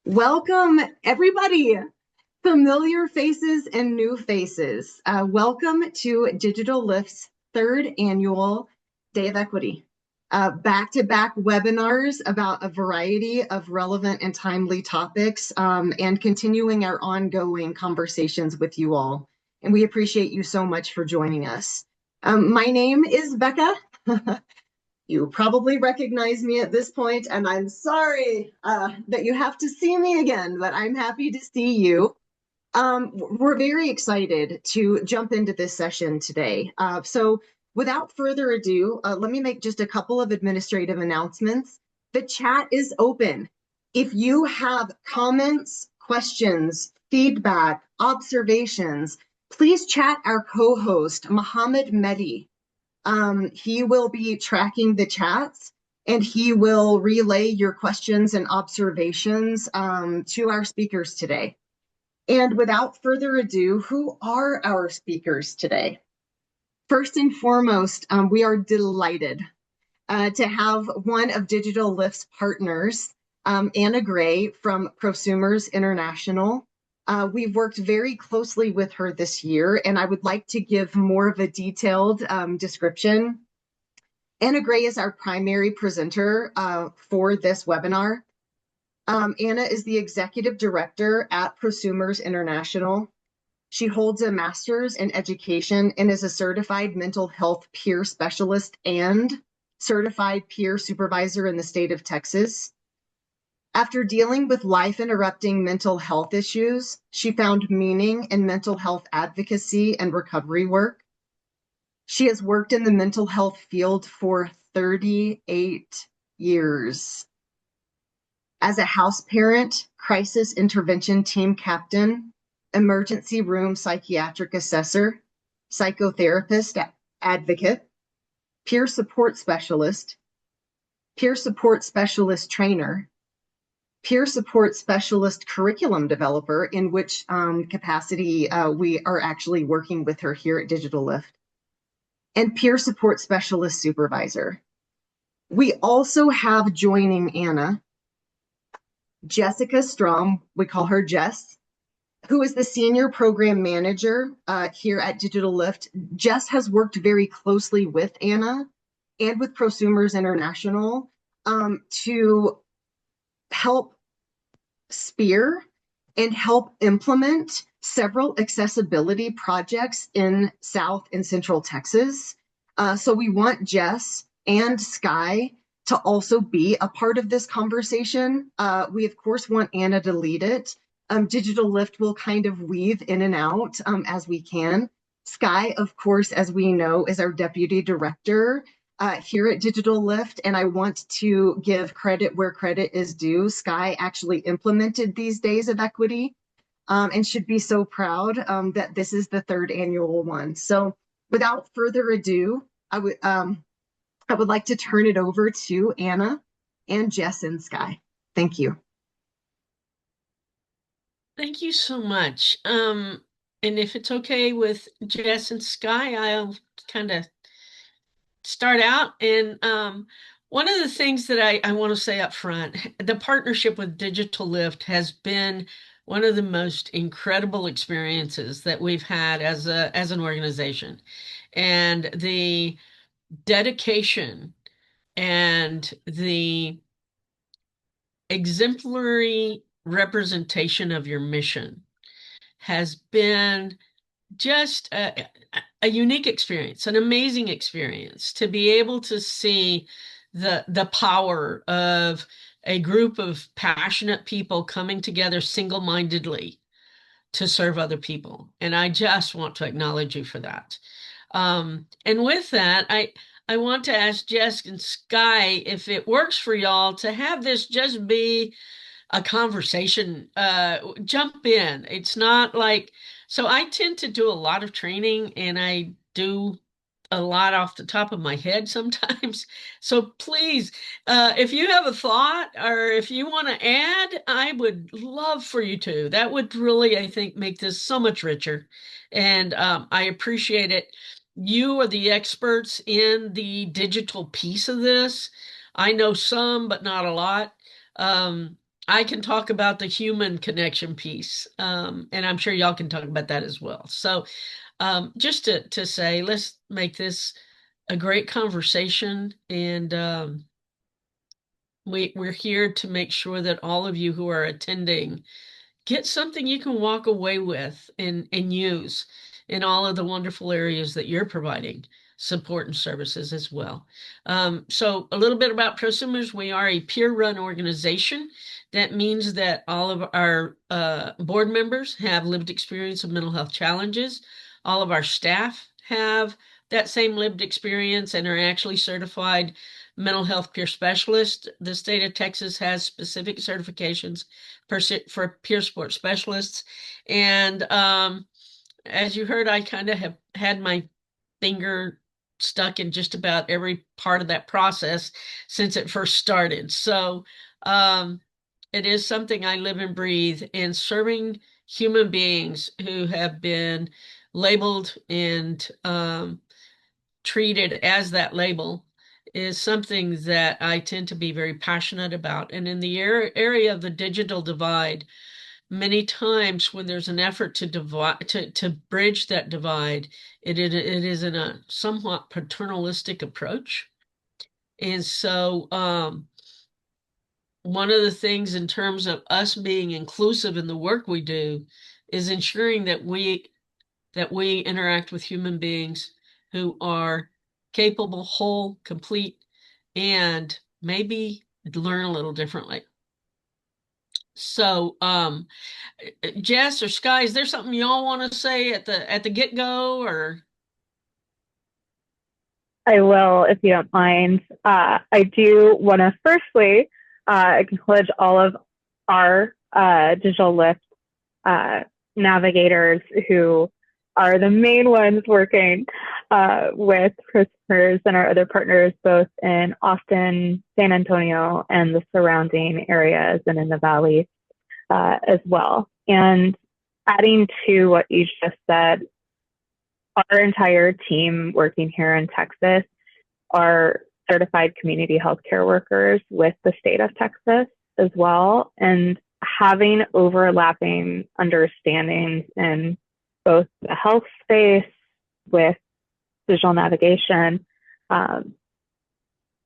Welcome, everybody, familiar faces and new faces. Welcome to digitalLIFT's third annual Day of Equity. Back-to-back webinars about a variety of relevant and timely topics and continuing our ongoing conversations with you all. And we appreciate you so much for joining us. My name is Becca. You probably recognize me at this point, and I'm sorry that you have to see me again, but I'm happy to see you. We're very excited to jump into this session today. So without further ado, let me make just a couple of administrative announcements. The chat is open. If you have comments, questions, feedback, observations, please chat our co-host, Mohammed Mehdi. He will be tracking the chats and he will relay your questions and observations to our speakers today. And without further ado, who are our speakers today? First and foremost, we are delighted to have one of digitalLIFT's partners, Anna Gray from Prosumers International. We've worked very closely with her this year, and I would like to give more of a detailed description. Anna Gray is our primary presenter for this webinar. Anna is the executive director at Prosumers International. She holds a master's in education and is a certified mental health peer specialist and certified peer supervisor in the state of Texas. After dealing with life-interrupting mental health issues, she found meaning in mental health advocacy and recovery work. She has worked in the mental health field for 38 years. As a house parent, crisis intervention team captain, emergency room psychiatric assessor, psychotherapist advocate, peer support specialist trainer, peer support specialist curriculum developer, in which capacity we are actually working with her here at digitalLIFT, and peer support specialist supervisor. We also have joining Anna, Jessica Strom, we call her Jess, who is the senior program manager here at digitalLIFT. Jess has worked very closely with Anna and with Prosumers International to help spear and help implement several accessibility projects in South and Central Texas. So we want Jess and Sky to also be a part of this conversation. We, of course, want Anna to lead it. digitalLIFT will kind of weave in and out as we can. Sky, of course, as we know, is our deputy director here at digitalLIFT, and I want to give credit where credit is due. Sky actually implemented these days of equity and should be so proud that this is the third annual one. So without further ado, I would like to turn it over to Anna and Jess and Sky. Thank you. Thank you so much. And if it's okay with Jess and Sky, I'll kind of start out. And one of the things that I want to say up front, the partnership with digitalLIFT has been one of the most incredible experiences that we've had as an organization. And the dedication and the exemplary representation of your mission has been just a unique experience, an amazing experience to be able to see the power of a group of passionate people coming together single-mindedly to serve other people. And I just want to acknowledge you for that. And with that, I want to ask Jess and Sky if it works for y'all to have this just be a conversation. Jump in. It's not like, so I tend to do a lot of training and I do a lot off the top of my head sometimes. So please, if you have a thought or if you want to add, I would love for you to. That would really, I think, make this so much richer. And I appreciate it. You are the experts in the digital piece of this. I know some, but not a lot. I can talk about the human connection piece, and I'm sure y'all can talk about that as well. So, just to say, let's make this a great conversation, and we're here to make sure that all of you who are attending get something you can walk away with and use in all of the wonderful areas that you're providing support and services as well. So a little bit about Prosumers. We are a peer-run organization. That means that all of our board members have lived experience of mental health challenges. All of our staff have that same lived experience and are actually certified mental health peer specialists. The state of Texas has specific certifications for peer support specialists. And as you heard, I kind of have had my finger stuck in just about every part of that process since it first started. So it is something I live and breathe, and serving human beings who have been labeled and treated as that label is something that I tend to be very passionate about. And in the area of the digital divide, many times when there's an effort to divide to bridge that divide, it is in a somewhat paternalistic approach. And so one of the things in terms of us being inclusive in the work we do is ensuring that we interact with human beings who are capable, whole, complete, and maybe learn a little differently. So, Jess or Sky, is there something y'all want to say at the get-go or? I will, if you don't mind. I do want to firstly acknowledge all of our digitalLIFT navigators who are the main ones working with Prosumers and our other partners, both in Austin, San Antonio, and the surrounding areas and in the Valley as well. And adding to what you just said, our entire team working here in Texas are certified community healthcare workers with the state of Texas as well. And having overlapping understandings in both the health space with digital navigation,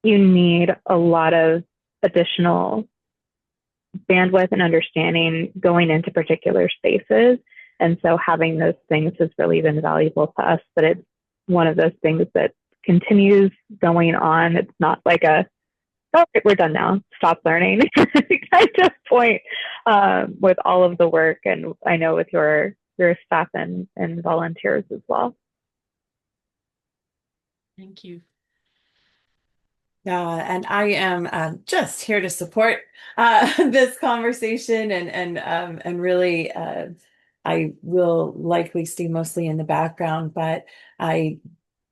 you need a lot of additional bandwidth and understanding going into particular spaces. And so having those things has really been valuable to us, but it's one of those things that continues going on. It's not like oh, we're done now, stop learning kind of point with all of the work. And I know with your staff and volunteers as well. Thank you. And I am just here to support this conversation and really I will likely stay mostly in the background, but I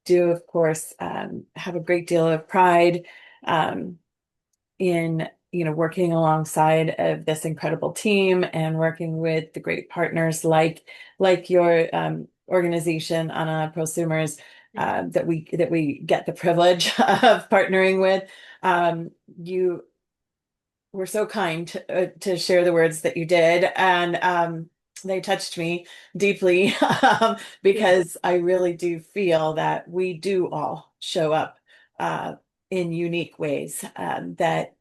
do, of course, have a great deal of pride in working alongside of this incredible team and working with the great partners like your organization, Anna Prosumers, that we get the privilege of partnering with. You were so kind to share the words that you did, and they touched me deeply because I really do feel that we do all show up in unique ways, that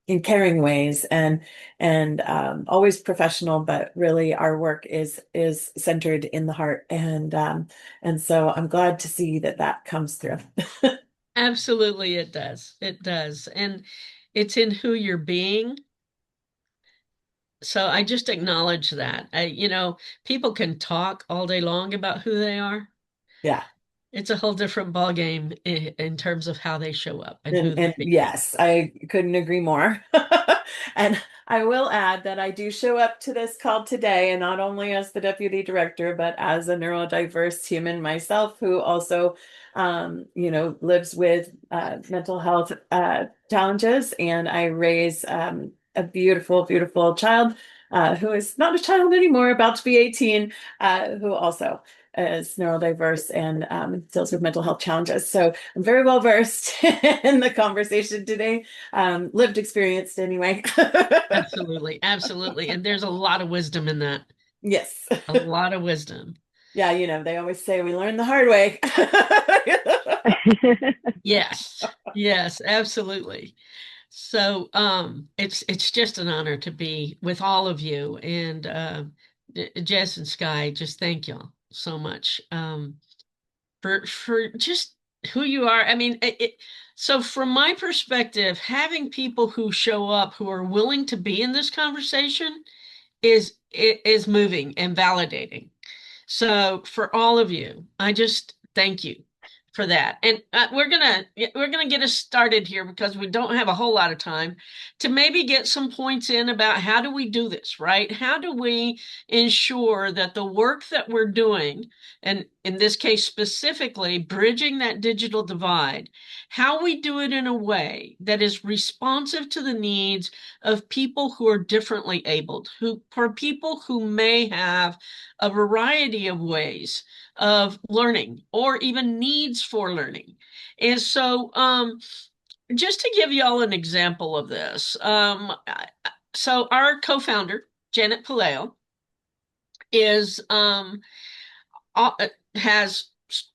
in caring ways, and always professional, but really our work is centered in the heart, and so I'm glad to see that comes through. Absolutely, it does. It does. And it's in who you're being. So I just acknowledge that. People can talk all day long about who they are. Yeah. It's a whole different ballgame in terms of how they show up and who And they yes, I couldn't agree more. And I will add that I do show up to this call today, and not only as the deputy director, but as a neurodiverse human myself who also, lives with mental health challenges. And I raise a beautiful, beautiful child who is not a child anymore, about to be 18, who also is neurodiverse and deals with mental health challenges. So I'm very well versed in the conversation today, lived experienced anyway. Absolutely, absolutely. And there's a lot of wisdom in that. Yes. A lot of wisdom. Yeah, they always say we learn the hard way. Yes, yes, absolutely. So it's just an honor to be with all of you. And Jess and Sky, just thank y'all so much for just who you are. I mean, so from my perspective, having people who show up who are willing to be in this conversation is moving and validating. So for all of you, I just thank you for that. And we're gonna get us started here because we don't have a whole lot of time to maybe get some points in about how do we do this, right? How do we ensure that the work that we're doing, and in this case specifically, bridging that digital divide, how we do it in a way that is responsive to the needs of people who are differently abled, who for people who may have a variety of ways of learning or even needs for learning. And so just to give y'all an example of this, so our co-founder, Janet Palayo, is has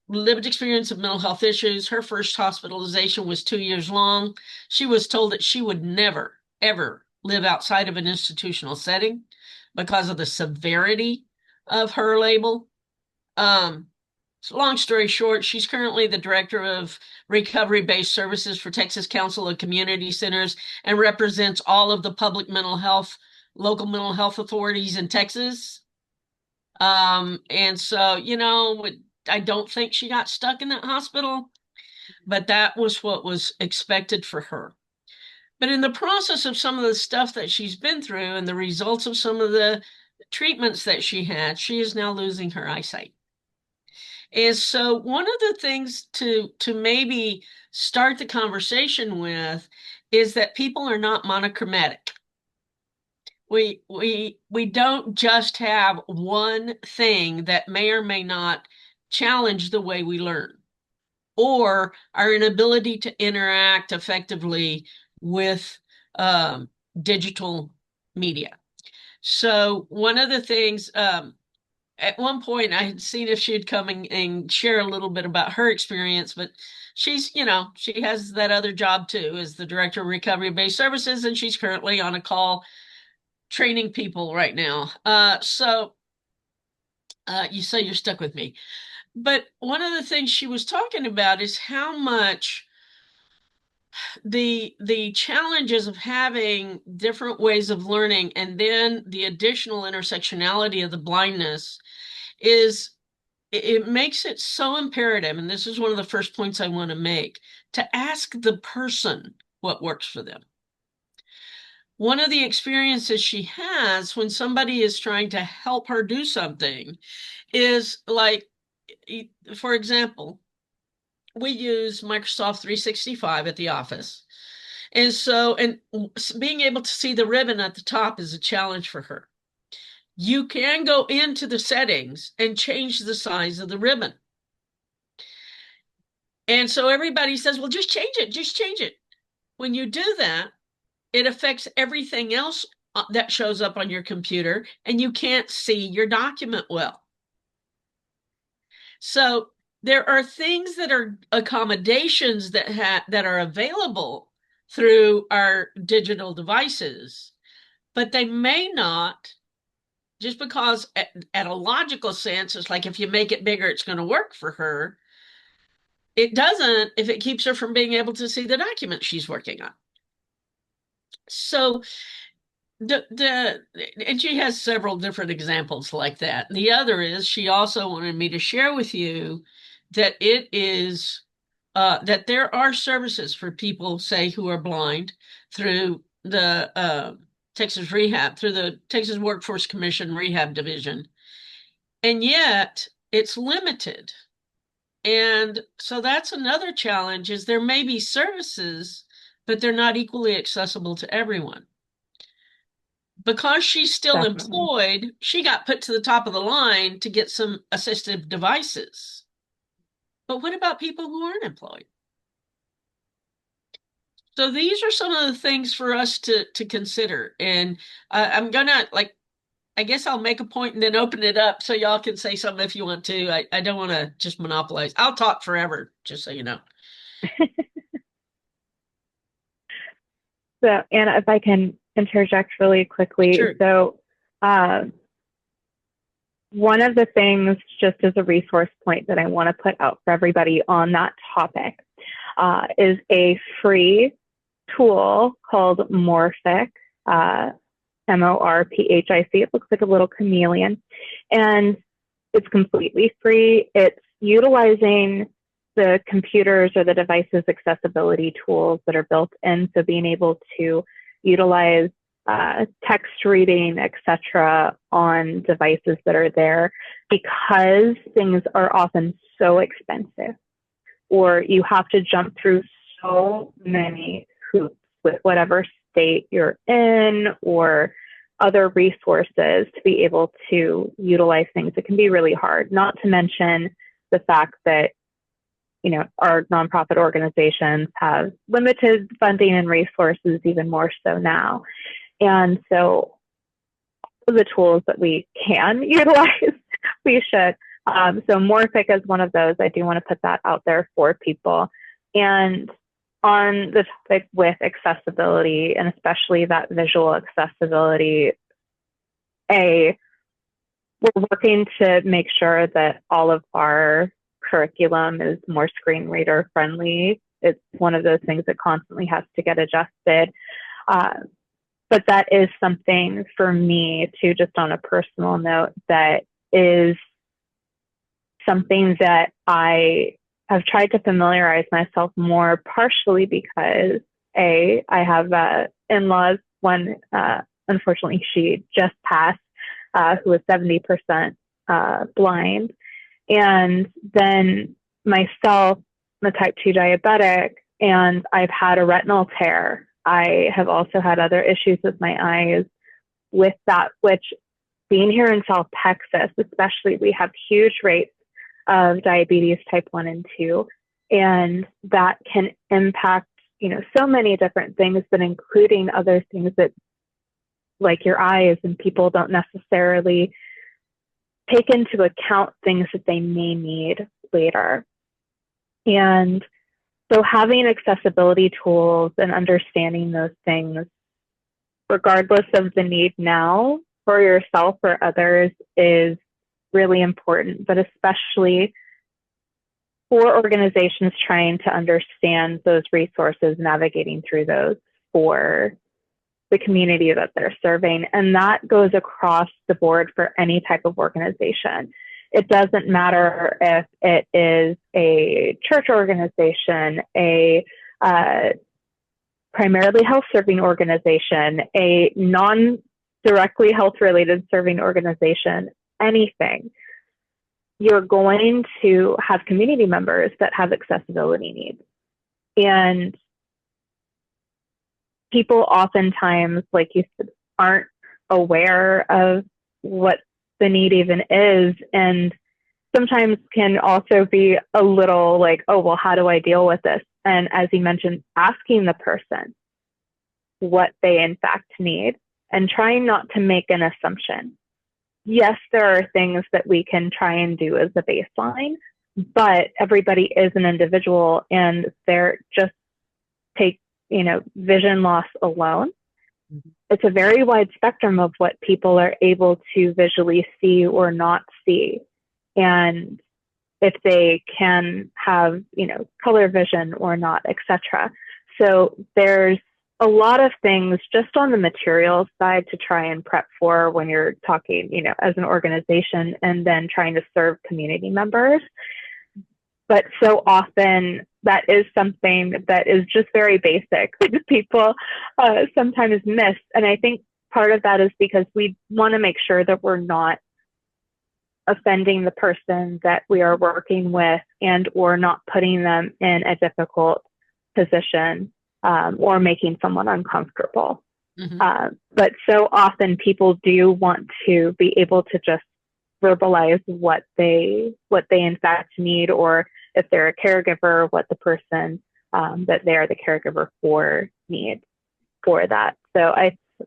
lived experience of mental health issues. Her first hospitalization was 2 years long. She was told that she would never, ever live outside of an institutional setting because of the severity of her label. So long story short, she's currently the director of recovery-based services for Texas Council of Community Centers and represents all of the public mental health, local mental health authorities in Texas. And so, I don't think she got stuck in that hospital, but that was what was expected for her. But in the process of some of the stuff that she's been through and the results of some of the treatments that she had, she is now losing her eyesight. And so one of the things to maybe start the conversation with is that people are not monochromatic. We don't just have one thing that may or may not challenge the way we learn or our inability to interact effectively with digital media. So one of the things, at one point I had seen if she'd come and share a little bit about her experience, but she's, she has that other job too as the director of recovery-based services, and she's currently on a call training people right now. So you say you're stuck with me. But one of the things she was talking about is how much the challenges of having different ways of learning and then the additional intersectionality of the blindness is it makes it so imperative, and this is one of the first points I want to make, to ask the person what works for them. One of the experiences she has when somebody is trying to help her do something is like, for example, we use Microsoft 365 at the office. And so, and being able to see the ribbon at the top is a challenge for her. You can go into the settings and change the size of the ribbon. And so everybody says, well, just change it, just change it. When you do that, it affects everything else that shows up on your computer, and you can't see your document well. So there are things that are accommodations that are available through our digital devices, but they may not, just because at a logical sense, it's like if you make it bigger, it's going to work for her. It doesn't if it keeps her from being able to see the document she's working on. So and she has several different examples like that. The other is she also wanted me to share with you that it is that there are services for people, say, who are blind through the Texas Rehab, through the Texas Workforce Commission Rehab Division. And yet it's limited. And so that's another challenge is there may be services, but they're not equally accessible to everyone. because she's still Definitely. employed, she got put to the top of the line to get some assistive devices. But what about people who aren't employed? So these are some of the things for us to consider. And I'm gonna, like, I guess I'll make a point and then open it up so y'all can say something if you want to. I don't want to just monopolize. I'll talk forever, just so you know. So, Anna, if I can interject really quickly. Sure. So, one of the things, just as a resource point that I want to put out for everybody on that topic, is a free tool called Morphic, Morphic. It looks like a little chameleon, and it's completely free. It's utilizing the computers or the devices accessibility tools that are built in. So being able to utilize text reading, etc., on devices that are there, because things are often so expensive, or you have to jump through so many hoops with whatever state you're in or other resources to be able to utilize things. It can be really hard, not to mention the fact that, you know, our nonprofit organizations have limited funding and resources, even more so now. And so the tools that we can utilize, we should. So Morphic is one of those. I do want to put that out there for people. And on the topic with accessibility, and especially that visual accessibility, we're working to make sure that all of our curriculum is more screen reader friendly. It's one of those things that constantly has to get adjusted. But that is something for me too, just on a personal note, that is something that I have tried to familiarize myself more, partially because I have in-laws. One, unfortunately, she just passed, who was 70% blind. And then myself, I'm a type 2 diabetic, and I've had a retinal tear. I have also had other issues with my eyes with that, which, being here in South Texas, especially, we have huge rates of diabetes type 1 and 2, and that can impact, you know, so many different things, but including other things that, like your eyes, and people don't necessarily take into account things that they may need later. And so having accessibility tools and understanding those things, regardless of the need now for yourself or others, is really important, but especially for organizations trying to understand those resources, navigating through those for the community that they're serving. And that goes across the board for any type of organization. It doesn't matter if it is a church organization, a primarily health serving organization, a non-directly health related serving organization, anything. You're going to have community members that have accessibility needs. And people oftentimes, like you said, aren't aware of what the need even is, and sometimes can also be a little like, oh, well, how do I deal with this? And as you mentioned, asking the person what they in fact need and trying not to make an assumption. Yes, there are things that we can try and do as a baseline, but everybody is an individual, and they're just take, you know, vision loss alone. It's a very wide spectrum of what people are able to visually see or not see. And if they can have, you know, color vision or not, etc. So there's a lot of things just on the materials side to try and prep for when you're talking, you know, as an organization, and then trying to serve community members. But so often that is something that is just very basic that people sometimes miss. And I think part of that is because we want to make sure that we're not offending the person that we are working with, and or not putting them in a difficult position, or making someone uncomfortable. But so often people do want to be able to just verbalize what they in fact need, or if they're a caregiver, what the person that they are the caregiver for needs for that. So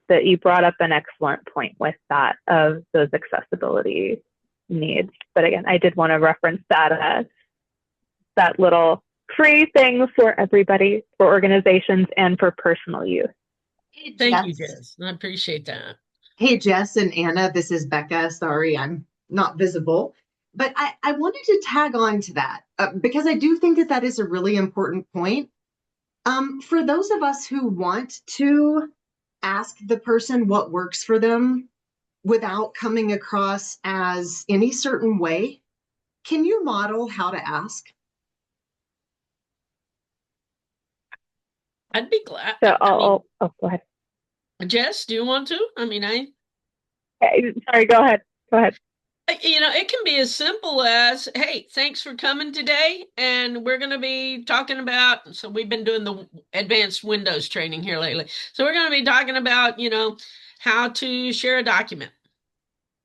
that you brought up an excellent point with that, of those accessibility needs. But again, I did want to reference that that little free thing for everybody, for organizations and for personal use. Hey, Thank you, Jess. I appreciate that. Hey, Jess and Anna, this is Becca. Sorry, I'm not visible. But I wanted to tag on to that because I do think that is a really important point. For those of us who want to ask the person what works for them without coming across as any certain way, can you model how to ask? I'd be glad. So go ahead. Jess, do you want to? Sorry, go ahead. It can be as simple as, hey, thanks for coming today. And we're going to be talking about, so we've been doing the advanced Windows training here lately. So we're going to be talking about, how to share a document.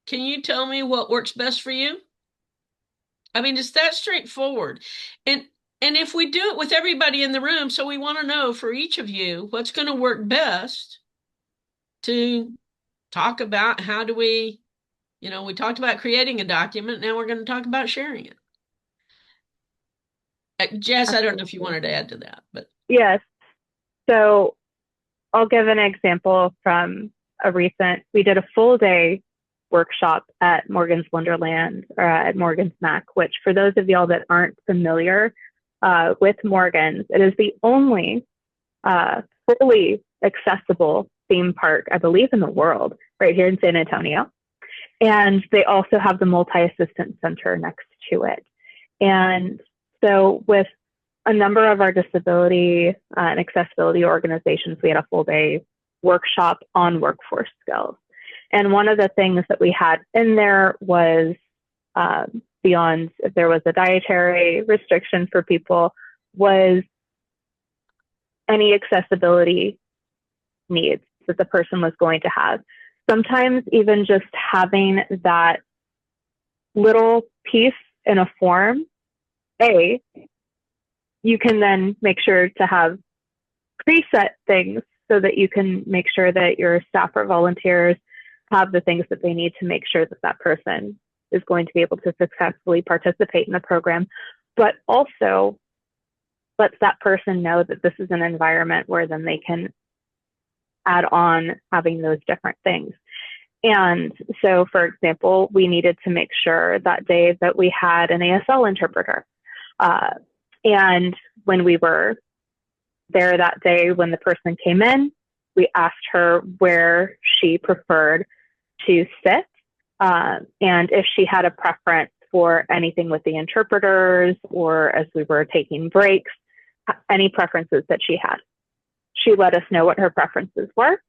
Can you tell me what works best for you? It's that straightforward. And if we do it with everybody in the room, so we want to know for each of you what's going to work best to talk about how do we talked about creating a document. Now we're going to talk about sharing it. Jess, I don't know if you wanted to add to that, but. Yes. So I'll give an example from we did a full day workshop at Morgan's Wonderland, or at Morgan's Mac, which for those of y'all that aren't familiar with Morgan's, it is the only fully accessible theme park, I believe, in the world, right here in San Antonio. And they also have the multi-assistant center next to it. And so with a number of our disability and accessibility organizations, we had a full day workshop on workforce skills. And one of the things that we had in there was, beyond if there was a dietary restriction for people, was any accessibility needs that the person was going to have. Sometimes even just having that little piece in a form, you can then make sure to have preset things so that you can make sure that your staff or volunteers have the things that they need to make sure that that person is going to be able to successfully participate in the program, but also lets that person know that this is an environment where then they can add on having those different things. And so, for example, we needed to make sure that day that we had an ASL interpreter. And when we were there that day, when the person came in, we asked her where she preferred to sit, and if she had a preference for anything with the interpreters, or as we were taking breaks, any preferences that she had. She let us know what her preferences were,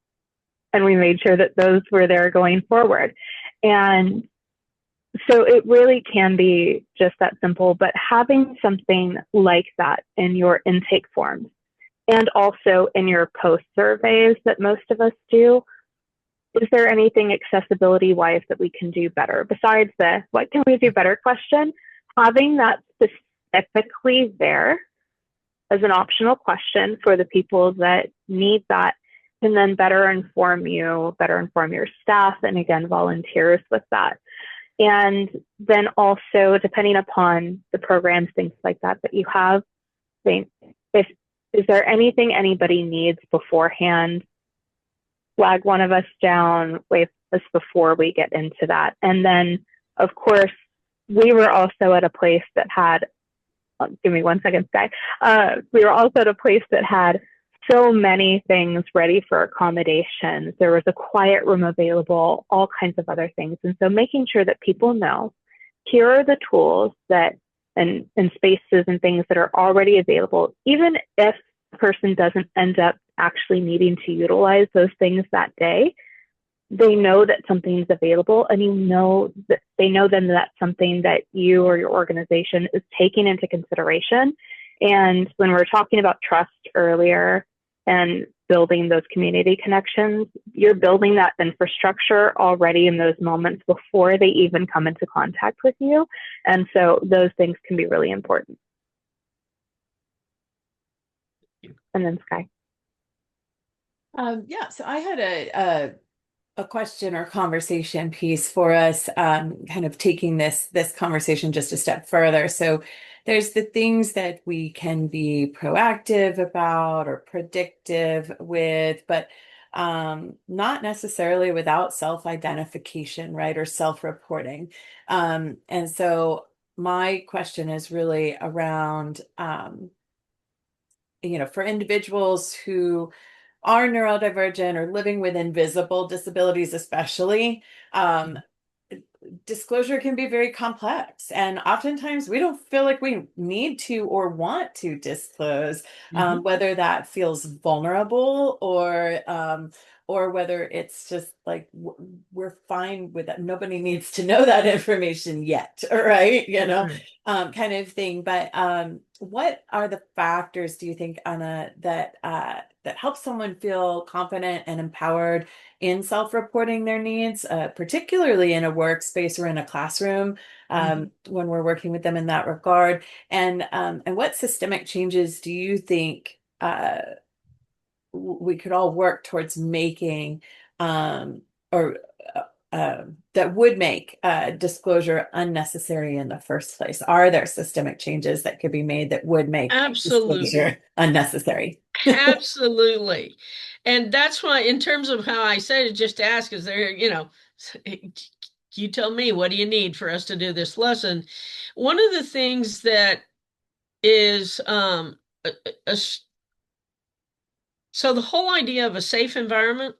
and we made sure that those were there going forward. And so it really can be just that simple, but having something like that in your intake forms and also in your post surveys that most of us do, is there anything accessibility wise that we can do better? Besides the what can we do better question, having that specifically there as an optional question for the people that need that can then better inform you, better inform your staff, and again, volunteers with that. And then also, depending upon the programs, things like that you have, is there anything anybody needs beforehand? Flag one of us down, wait us before we get into that. And then, of course, we were also at a place that had, give me 1 second, Sky. We were also at a place that had so many things ready for accommodations. There was a quiet room available, all kinds of other things. And so making sure that people know, here are the tools that, and spaces and things that are already available, even if the person doesn't end up actually needing to utilize those things that day, they know that something's available, and that they know then that's something that you or your organization is taking into consideration. And when we were talking about trust earlier, and building those community connections, you're building that infrastructure already in those moments before they even come into contact with you. And so those things can be really important. And then Sky. Yeah, so I had a question or conversation piece for us, kind of taking this conversation just a step further. So there's the things that we can be proactive about or predictive with, but not necessarily without self-identification, right, or self-reporting. And so my question is really around, for individuals who are neurodivergent or living with invisible disabilities, especially, disclosure can be very complex. And oftentimes we don't feel like we need to or want to disclose, whether that feels vulnerable or whether it's just like we're fine with that. Nobody needs to know that information yet, right? Kind of thing. But what are the factors, do you think, Anna, that help someone feel confident and empowered in self-reporting their needs, particularly in a workspace or in a classroom, when we're working with them in that regard? And what systemic changes do you think we could all work towards making, or that would make disclosure unnecessary in the first place? Are there systemic changes that could be made that would make disclosure unnecessary? Absolutely. And that's why, in terms of how I said it, just ask, is there, you tell me, what do you need for us to do this lesson? One of the things that is, so the whole idea of a safe environment,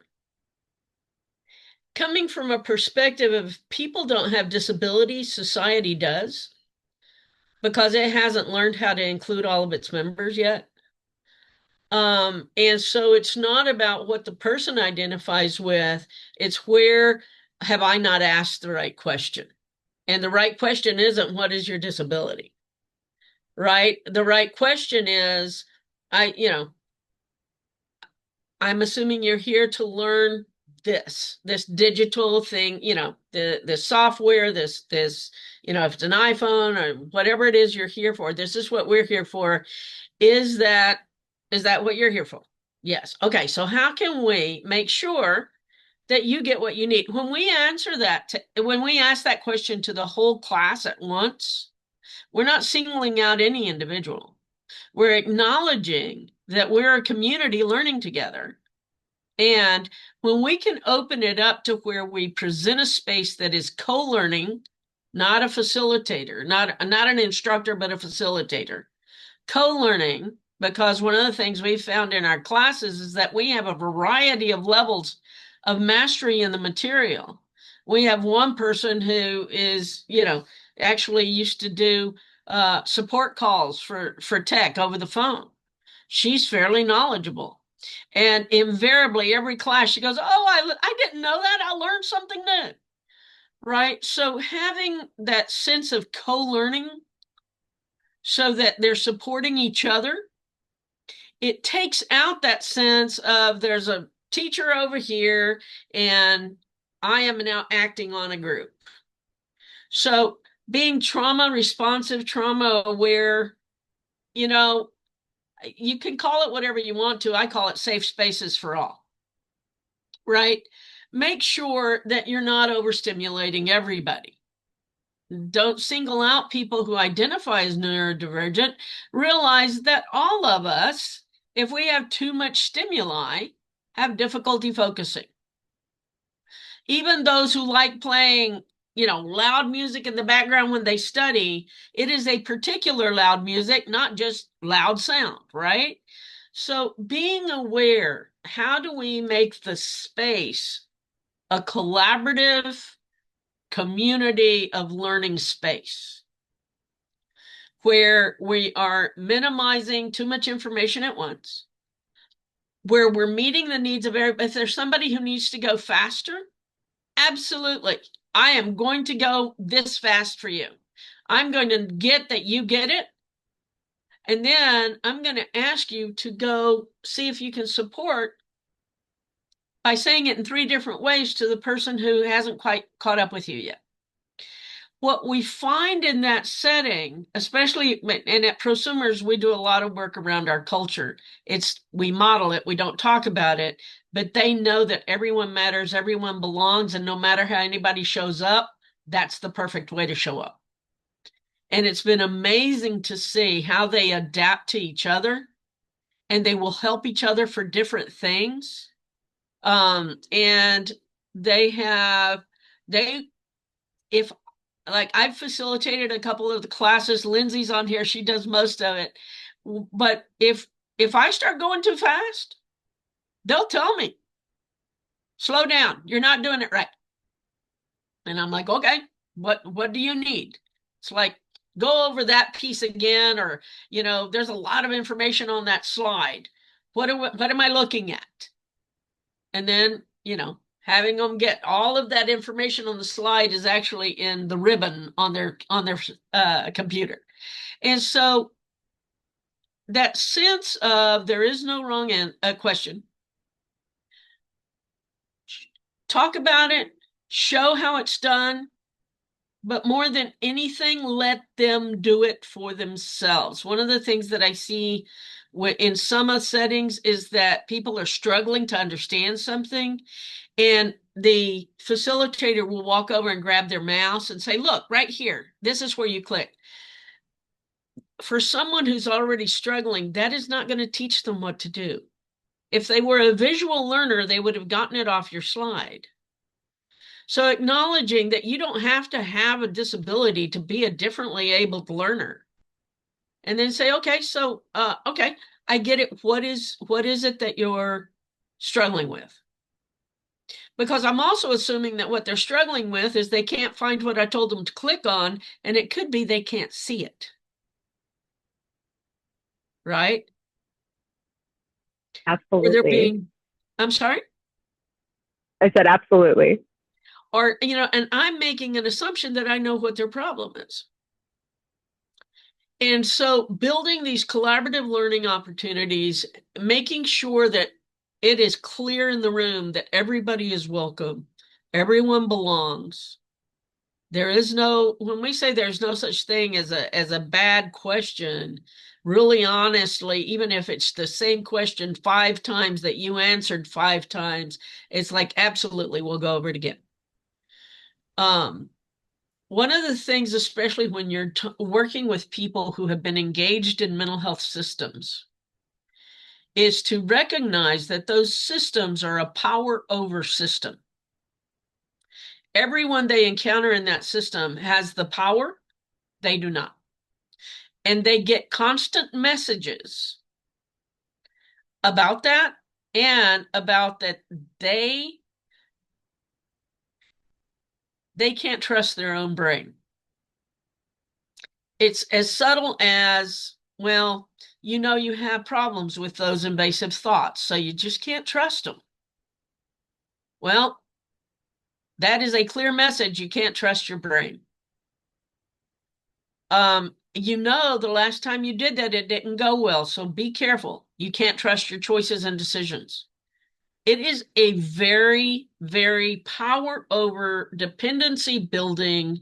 coming from a perspective of people don't have disabilities, society does, because it hasn't learned how to include all of its members yet. And so it's not about what the person identifies with, it's where have I not asked the right question? And the right question isn't what is your disability, right? The right question is, I'm assuming you're here to learn this digital thing, the software, this, if it's an iPhone or whatever it is you're here for, this is what we're here for. Is that what you're here for? Yes. Okay. So how can we make sure that you get what you need? When we answer that, when we ask that question to the whole class at once, we're not singling out any individual. We're acknowledging that we're a community learning together. And when we can open it up to where we present a space that is co-learning, not a facilitator, not an instructor, but a facilitator, co-learning, because one of the things we found in our classes is that we have a variety of levels of mastery in the material. We have one person who is, actually used to do support calls for tech over the phone. She's fairly knowledgeable. And invariably, every class she goes, oh, I didn't know that. I learned something new, right? So having that sense of co-learning so that they're supporting each other, it takes out that sense of there's a teacher over here and I am now acting on a group. So being trauma responsive, trauma aware, you can call it whatever you want to. I call it safe spaces for all, right? Make sure that you're not overstimulating everybody. Don't single out people who identify as neurodivergent. Realize that all of us, if we have too much stimuli, have difficulty focusing. Even those who like playing, loud music in the background when they study, it is a particular loud music, not just loud sound, right? So being aware, how do we make the space a collaborative community of learning space where we are minimizing too much information at once, where we're meeting the needs of everybody. If there's somebody who needs to go faster, absolutely. I am going to go this fast for you. I'm going to get that you get it. And then I'm going to ask you to go see if you can support by saying it in 3 different ways to the person who hasn't quite caught up with you yet. What we find in that setting, especially, and at Prosumers, we do a lot of work around our culture. We model it, we don't talk about it, but they know that everyone matters, everyone belongs, and no matter how anybody shows up, that's the perfect way to show up. And it's been amazing to see how they adapt to each other, and they will help each other for different things. And if like I've facilitated a couple of the classes, Lindsay's on here, she does most of it. But if I start going too fast, they'll tell me, slow down, you're not doing it right. And I'm like, okay, what do you need? It's like, go over that piece again, or, there's a lot of information on that slide. What am I looking at? And then, having them get all of that information on the slide is actually in the ribbon on their computer. And so that sense of there is no wrong question. Talk about it, show how it's done, but more than anything, let them do it for themselves. One of the things that I see in some settings is that people are struggling to understand something, and the facilitator will walk over and grab their mouse and say, look, right here, this is where you click. For someone who's already struggling, that is not going to teach them what to do. If they were a visual learner, they would have gotten it off your slide. So acknowledging that you don't have to have a disability to be a differently abled learner. And then say, okay, so, okay, I get it. What is it that you're struggling with? Because I'm also assuming that what they're struggling with is they can't find what I told them to click on, and it could be they can't see it. Right? Absolutely. I'm sorry? I said absolutely. Or, and I'm making an assumption that I know what their problem is. And so building these collaborative learning opportunities, making sure that it is clear in the room that everybody is welcome, everyone belongs. When we say there's no such thing as a bad question, really honestly, even if it's the same question 5 times that you answered 5 times, it's like, absolutely, we'll go over it again. One of the things, especially when you're working with people who have been engaged in mental health systems, is to recognize that those systems are a power over system. Everyone they encounter in that system has the power, they do not. And they get constant messages about that, and about that they can't trust their own brain. It's as subtle as, well, you have problems with those invasive thoughts, so you just can't trust them. Well, that is a clear message. You can't trust your brain. The last time you did that, it didn't go well, so be careful. You can't trust your choices and decisions. It is a very, very power over dependency building,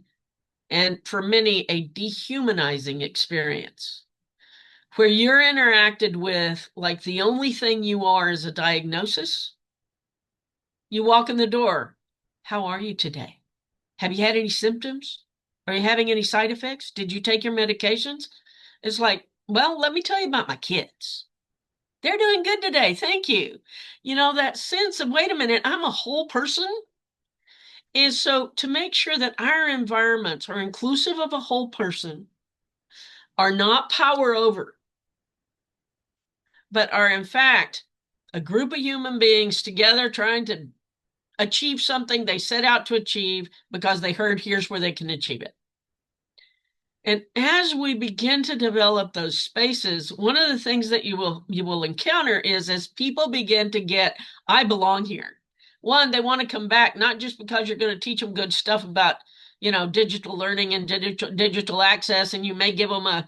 and for many, a dehumanizing experience, where you're interacted with like the only thing you are is a diagnosis. You walk in the door. How are you today? Have you had any symptoms? Are you having any side effects? Did you take your medications? It's like, well, let me tell you about my kids. They're doing good today. Thank you. That sense of, wait a minute, I'm a whole person. And so to make sure that our environments are inclusive of a whole person, are not power over, but are in fact a group of human beings together trying to achieve something they set out to achieve because they heard here's where they can achieve it. And as we begin to develop those spaces, one of the things that you will encounter is, as people begin to get, I belong here. One, they want to come back, not just because you're going to teach them good stuff about, digital learning and digital access, and you may give them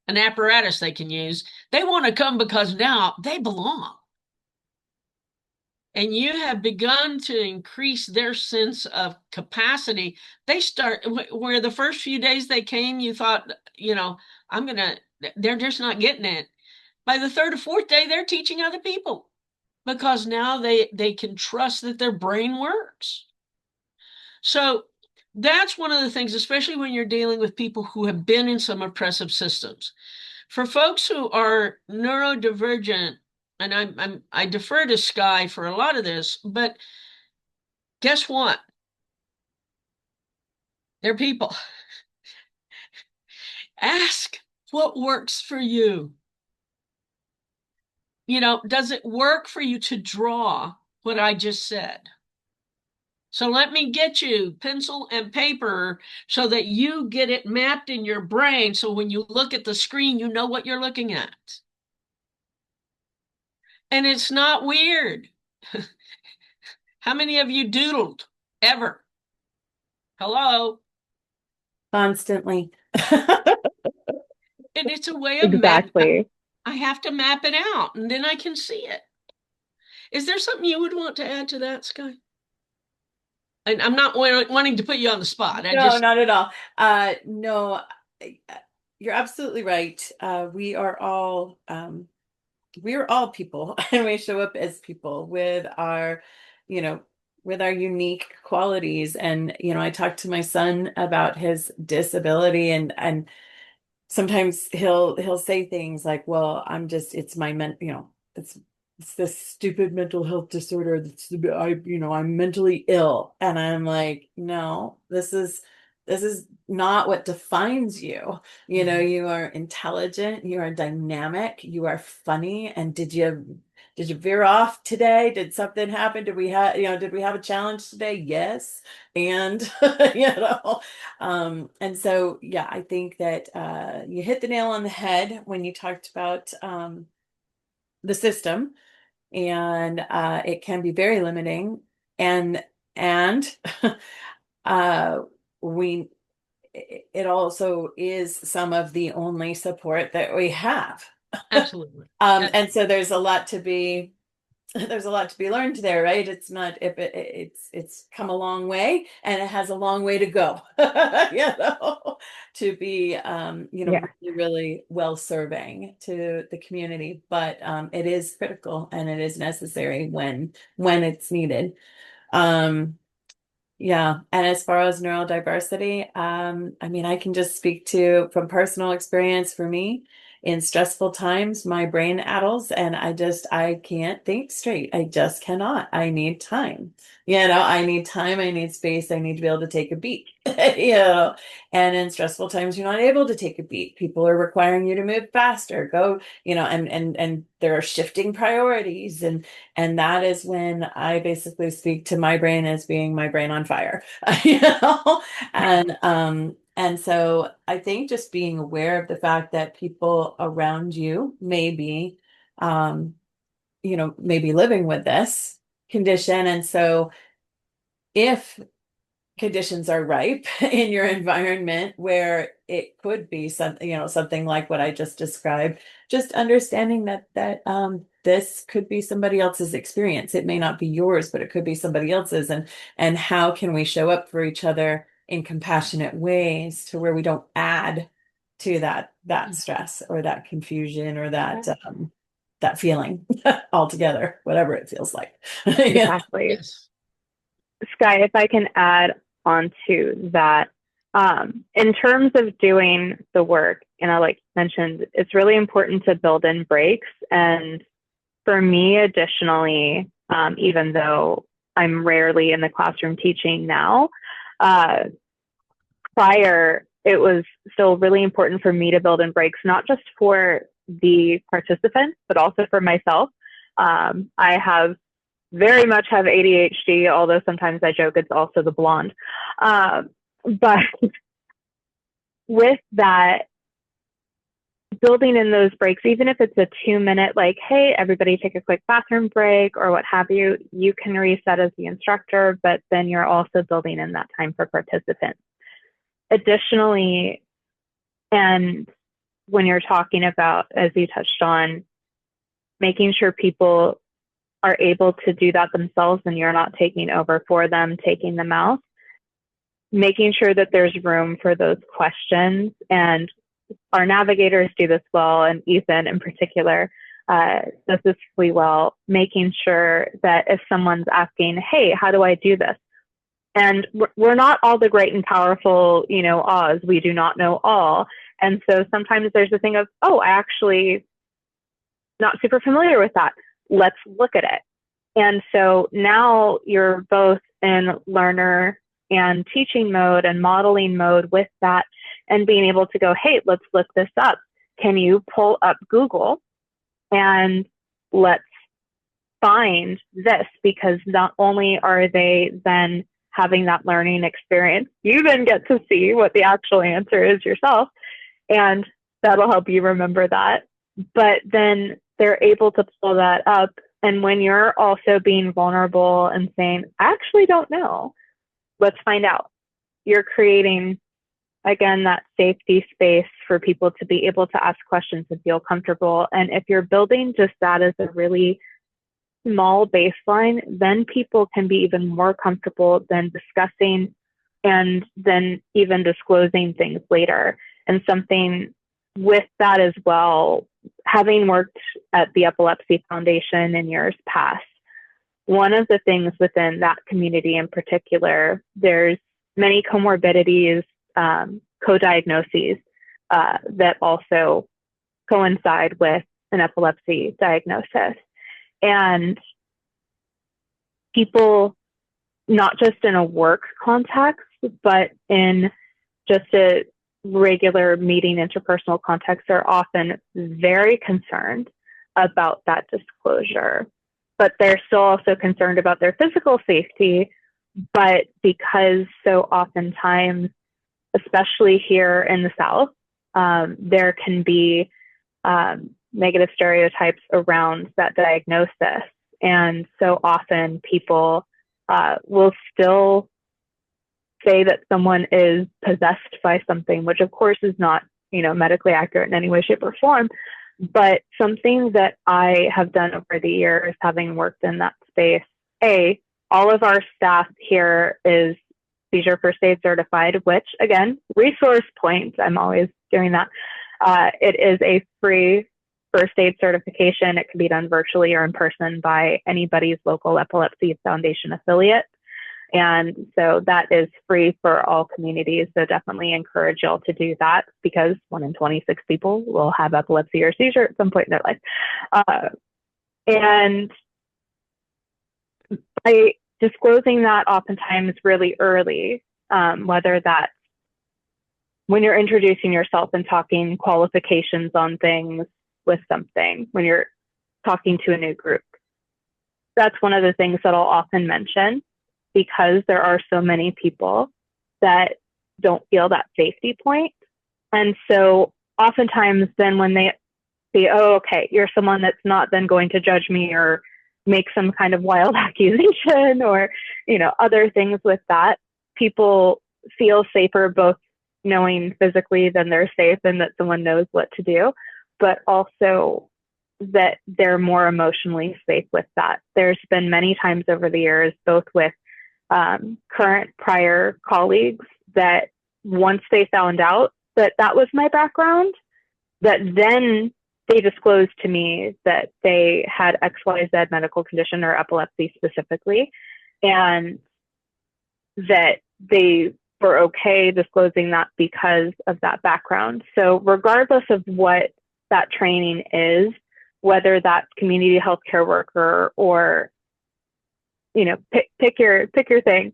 an apparatus they can use. They want to come because now they belong. And you have begun to increase their sense of capacity. They start where the first few days they came, you thought, they're just not getting it. By the third or fourth day, they're teaching other people because now they can trust that their brain works. So that's one of the things, especially when you're dealing with people who have been in some oppressive systems. For folks who are neurodivergent, and I defer to Sky for a lot of this, but guess what? They're people. Ask what works for you. Does it work for you to draw what I just said? So let me get you pencil and paper so that you get it mapped in your brain. So when you look at the screen, you know what you're looking at. And it's not weird. How many of you doodled ever? Hello? Constantly. And it's a way of Exactly. I have to map it out and then I can see it. Is there something you would want to add to that, Sky? And I'm not wanting to put you on the spot. No, not at all. No, you're absolutely right. We are all people, and we show up as people with our, with our unique qualities. And, I talked to my son about his disability, and sometimes he'll say things like, well, it's my it's this stupid mental health disorder that's I'm mentally ill. And I'm like, no, this is not what defines you. You are intelligent, you are dynamic, you are funny. And did you veer off today? Did something happen? Did we have a challenge today? Yes. And and so yeah, I think that you hit the nail on the head when you talked about the system, and it can be very limiting, and uh we it also is some of the only support that we have. Absolutely. And so there's a lot to be learned there, right? It's not if it's come a long way, and it has a long way to go, to be Yeah. really, really well serving to the community. But it is critical and it is necessary when it's needed. Yeah. And as far as neurodiversity, I mean, I can just speak from personal experience for me. In stressful times, my brain addles and I can't think straight. I just cannot. I need time. I need time. I need space. I need to be able to take a beat. And in stressful times, you're not able to take a beat. People are requiring you to move faster, go, and there are shifting priorities. And that is when I basically speak to my brain as being my brain on fire, and so I think just being aware of the fact that people around you may be, maybe living with this condition. And so if conditions are ripe in your environment where it could be something like what I just described, just understanding that this could be somebody else's experience. It may not be yours, but it could be somebody else's. And how can we show up for each other in compassionate ways to where we don't add to that stress or that confusion or that feeling altogether, whatever it feels like. Exactly. Yes. Sky, if I can add on to that, in terms of doing the work, like mentioned, it's really important to build in breaks. And for me, additionally, even though I'm rarely in the classroom teaching now, prior, it was still really important for me to build in breaks, not just for the participants, but also for myself. I very much have ADHD, although sometimes I joke it's also the blonde. But with that, building in those breaks, even if it's a 2-minute, like, hey, everybody take a quick bathroom break or what have you, you can reset as the instructor, but then you're also building in that time for participants. Additionally, and when you're talking about, as you touched on, making sure people are able to do that themselves and you're not taking over for them, taking them out, making sure that there's room for those questions. And our navigators do this well, and Ethan in particular does this really well, making sure that if someone's asking, hey, how do I do this? And we're not all the great and powerful, Oz. We do not know all. And so sometimes there's a thing of, oh, I actually not super familiar with that. Let's look at it. And so now you're both in learner and teaching mode and modeling mode with that, and being able to go, hey, let's look this up. Can you pull up Google and let's find this? Because not only are they then having that learning experience, you then get to see what the actual answer is yourself, and that'll help you remember that. But then they're able to pull that up. And when you're also being vulnerable and saying, I actually don't know, let's find out, you're creating, again, that safety space for people to be able to ask questions and feel comfortable. And if you're building just that as a really small baseline, then people can be even more comfortable than discussing and then even disclosing things later. And something with that as well, having worked at the Epilepsy Foundation in years past, one of the things within that community in particular, there's many comorbidities, co-diagnoses that also coincide with an epilepsy diagnosis. And people, not just in a work context, but in just a regular meeting interpersonal context, are often very concerned about that disclosure. But they're still also concerned about their physical safety. But because so oftentimes, especially here in the South, there can be negative stereotypes around that diagnosis. And so often people will still say that someone is possessed by something, which of course is not, medically accurate in any way, shape, or form. But something that I have done over the years, having worked in that space, all of our staff here is seizure first aid certified, which again, resource points, I'm always doing that. It is a free first aid certification. It can be done virtually or in person by anybody's local Epilepsy Foundation affiliate. And so that is free for all communities. So definitely encourage y'all to do that, because 1 in 26 people will have epilepsy or seizure at some point in their life. And by disclosing that oftentimes really early, whether that's when you're introducing yourself and talking qualifications on things with something, when you're talking to a new group, that's one of the things that I'll often mention, because there are so many people that don't feel that safety point. And so oftentimes then when they see, oh, okay, you're someone that's not then going to judge me or make some kind of wild accusation or, other things with that, people feel safer both knowing physically then they're safe and that someone knows what to do, but also that they're more emotionally safe with that. There's been many times over the years, both with current prior colleagues, that once they found out that that was my background, that then they disclosed to me that they had XYZ medical condition or epilepsy specifically, and that they were okay disclosing that because of that background. So regardless of what that training is, whether that's community healthcare worker or pick your thing.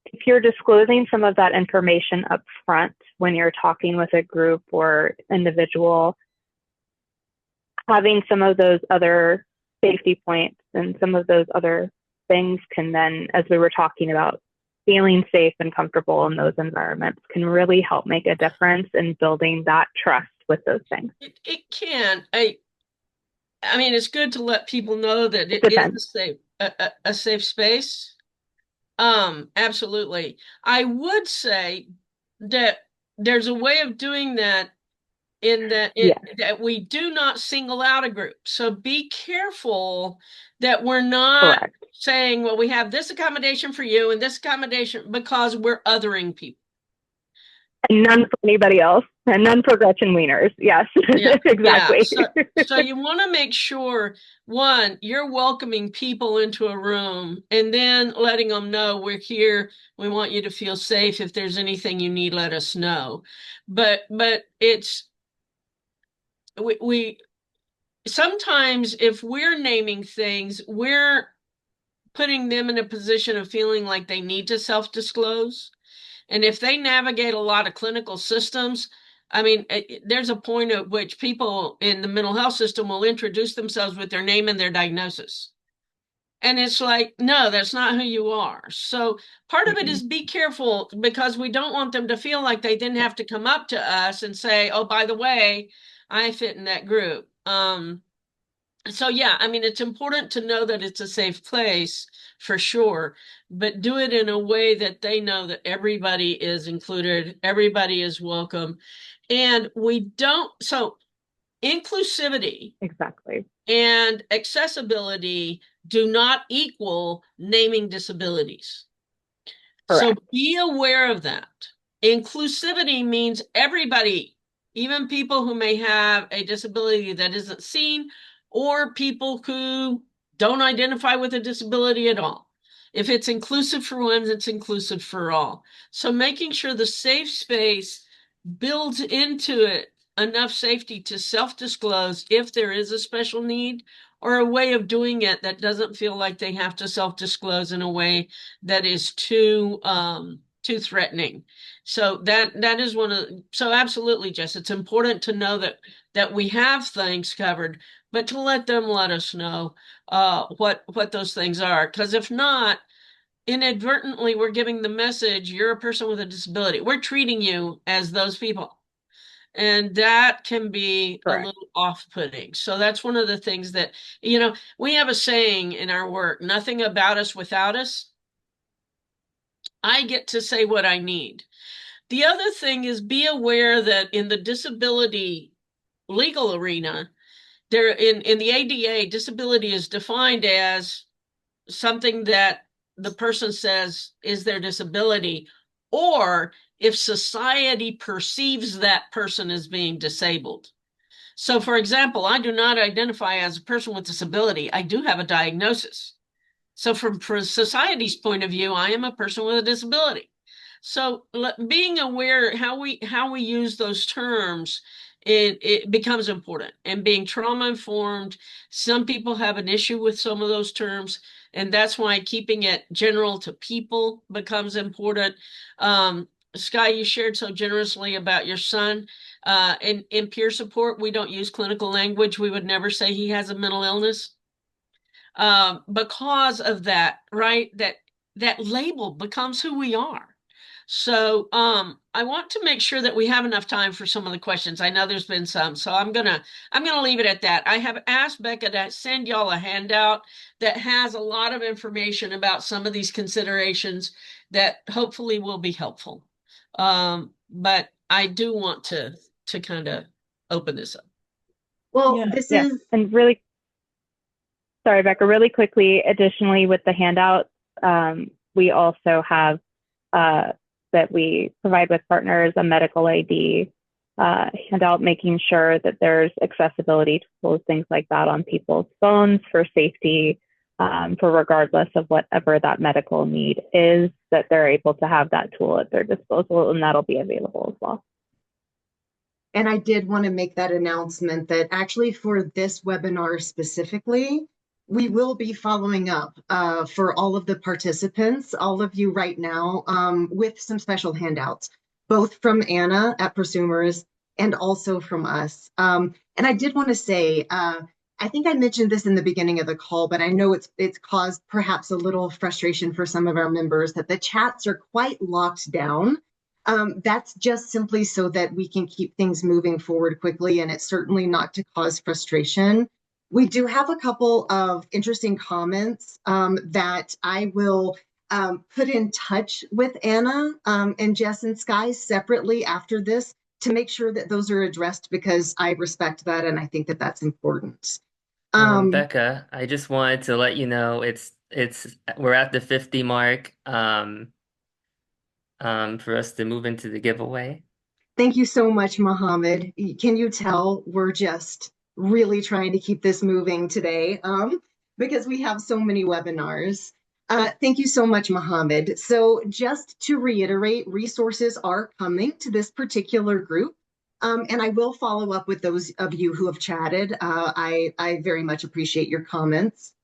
If you're disclosing some of that information up front when you're talking with a group or individual, having some of those other safety points and some of those other things can then, as we were talking about, feeling safe and comfortable in those environments can really help make a difference in building that trust with those things. It can. I mean, it's good to let people know that it Depends. is a safe space. Absolutely. I would say that there's a way of doing that in that Yeah. that we do not single out a group. So be careful that we're not Correct. saying, well, we have this accommodation for you and this accommodation, because we're othering people. And none for anybody else, and none for Gretchen Wieners. Yes, Yeah, exactly. yeah. So you want to make sure, one, you're welcoming people into a room, and then letting them know we're here. We want you to feel safe. If there's anything you need, let us know. But it's we sometimes, if we're naming things, we're putting them in a position of feeling like they need to self-disclose. And if they navigate a lot of clinical systems, I mean, there's a point at which people in the mental health system will introduce themselves with their name and their diagnosis. And it's like, no, that's not who you are. So part of it is be careful, because we don't want them to feel like they didn't have to come up to us and say, oh, by the way, I fit in that group. So yeah, I mean, it's important to know that it's a safe place for sure, but do it in a way that they know that everybody is included, everybody is welcome. And we don't, so inclusivity Exactly. and accessibility do not equal naming disabilities. So Correct. be aware of that. Inclusivity means everybody, even people who may have a disability that isn't seen, or people who don't identify with a disability at all. If it's inclusive for one, it's inclusive for all. So making sure the safe space builds into it enough safety to self-disclose if there is a special need, or a way of doing it that doesn't feel like they have to self-disclose in a way that is too threatening. So that is one of so absolutely, Jess, it's important to know that we have things covered, but to let them let us know what those things are. Because if not, inadvertently we're giving the message, you're a person with a disability. We're treating you as those people. And that can be a Correct. little off-putting. So that's one of the things that, we have a saying in our work, nothing about us without us. I get to say what I need. The other thing is, be aware that in the disability legal arena, there in the ADA, disability is defined as something that the person says is their disability, or if society perceives that person as being disabled. So, for example, I do not identify as a person with disability. I do have a diagnosis. So from society's point of view, I am a person with a disability. So being aware how we use those terms, it becomes important. And being trauma informed, some people have an issue with some of those terms, and that's why keeping it general to people becomes important. Sky, you shared so generously about your son. In peer support, we don't use clinical language. We would never say he has a mental illness, because of that, right? That label becomes who we are. So I want to make sure that we have enough time for some of the questions. I know there's been some, so I'm gonna leave it at that. I have asked Becca to send y'all a handout that has a lot of information about some of these considerations that hopefully will be helpful. But I do want to kind of open this up. Well, Yeah. this Yeah. is And really, sorry, Becca, really quickly, additionally, with the handouts, we also have that we provide with partners a medical ID handout, making sure that there's accessibility tools, things like that on people's phones for safety, for regardless of whatever that medical need is, that they're able to have that tool at their disposal, and that'll be available as well. And I did want to make that announcement that actually for this webinar specifically, we will be following up for all of the participants, all of you right now, with some special handouts, both from Anna at Prosumers and also from us. And I did want to say, I think I mentioned this in the beginning of the call, but I know it's caused perhaps a little frustration for some of our members that the chats are quite locked down. That's just simply so that we can keep things moving forward quickly, and it's certainly not to cause frustration. We do have a couple of interesting comments that I will put in touch with Anna and Jess and Sky separately after this to make sure that those are addressed, because I respect that and I think that that's important. Becca, I just wanted to let you know we're at the 50 mark for us to move into the giveaway. Thank you so much, Mohammed. Can you tell we're just really trying to keep this moving today, because we have so many webinars. Thank you so much, Mohammed. So just to reiterate, resources are coming to this particular group. And I will follow up with those of you who have chatted. I very much appreciate your comments.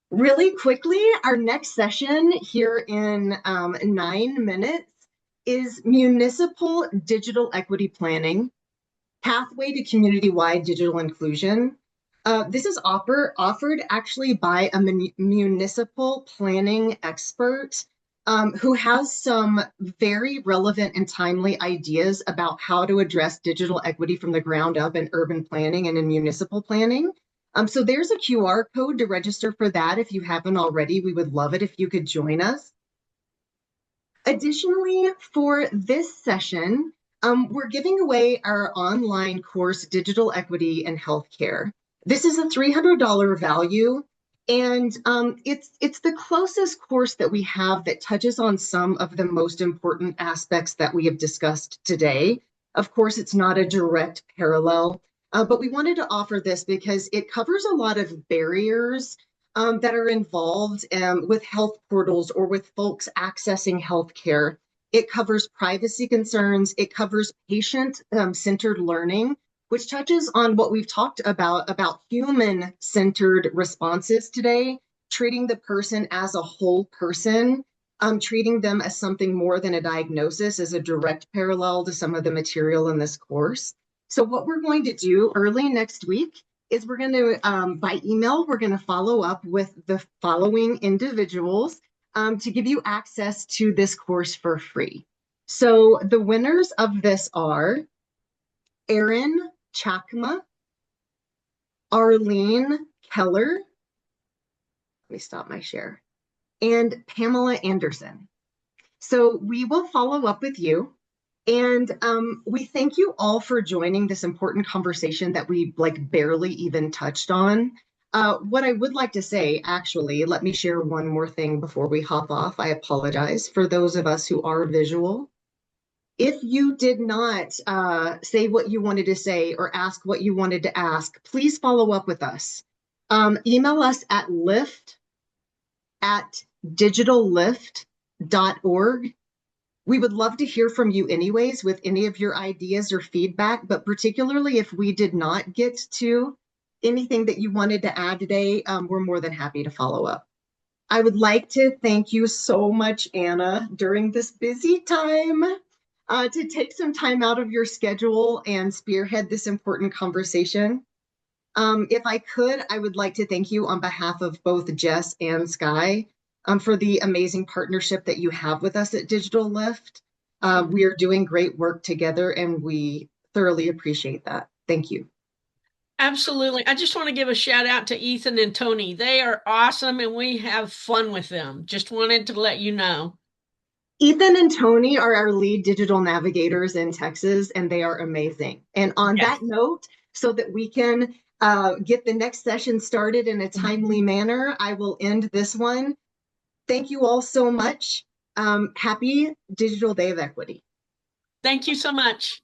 Really quickly, our next session here in 9 minutes is Municipal Digital Equity Planning, Pathway to Community-Wide Digital Inclusion. This is offered actually by a municipal planning expert who has some very relevant and timely ideas about how to address digital equity from the ground up in urban planning and in municipal planning. So there's a QR code to register for that if you haven't already. We would love it if you could join us. Additionally, for this session, we're giving away our online course, Digital Equity in Healthcare. This is a $300 value, and it's the closest course that we have that touches on some of the most important aspects that we have discussed today. Of course, it's not a direct parallel, but we wanted to offer this because it covers a lot of barriers that are involved with health portals or with folks accessing healthcare. It covers privacy concerns. It covers patient-centered learning, which touches on what we've talked about human-centered responses today, treating the person as a whole person, treating them as something more than a diagnosis, is a direct parallel to some of the material in this course. So what we're going to do early next week is we're going to, by email, we're going to follow up with the following individuals to give you access to this course for free. So the winners of this are Erin Chakma, Arlene Keller, let me stop my share, and Pamela Anderson. So we will follow up with you. And we thank you all for joining this important conversation that we barely even touched on. What I would like to say, actually, let me share one more thing before we hop off. I apologize for those of us who are visual. If you did not say what you wanted to say or ask what you wanted to ask, please follow up with us. Email us at lift@digitallift.org. We would love to hear from you anyways with any of your ideas or feedback, but particularly if we did not get to anything that you wanted to add today, we're more than happy to follow up. I would like to thank you so much, Anna, during this busy time to take some time out of your schedule and spearhead this important conversation. If I could, I would like to thank you on behalf of both Jess and Sky for the amazing partnership that you have with us at digitalLIFT. We are doing great work together and we thoroughly appreciate that. Thank you. Absolutely. I just want to give a shout out to Ethan and Tony. They are awesome and we have fun with them. Just wanted to let you know. Ethan and Tony are our lead digital navigators in Texas, and they are amazing. And on that note, so that we can get the next session started in a timely manner, I will end this one. Thank you all so much. Happy Digital Day of Equity. Thank you so much.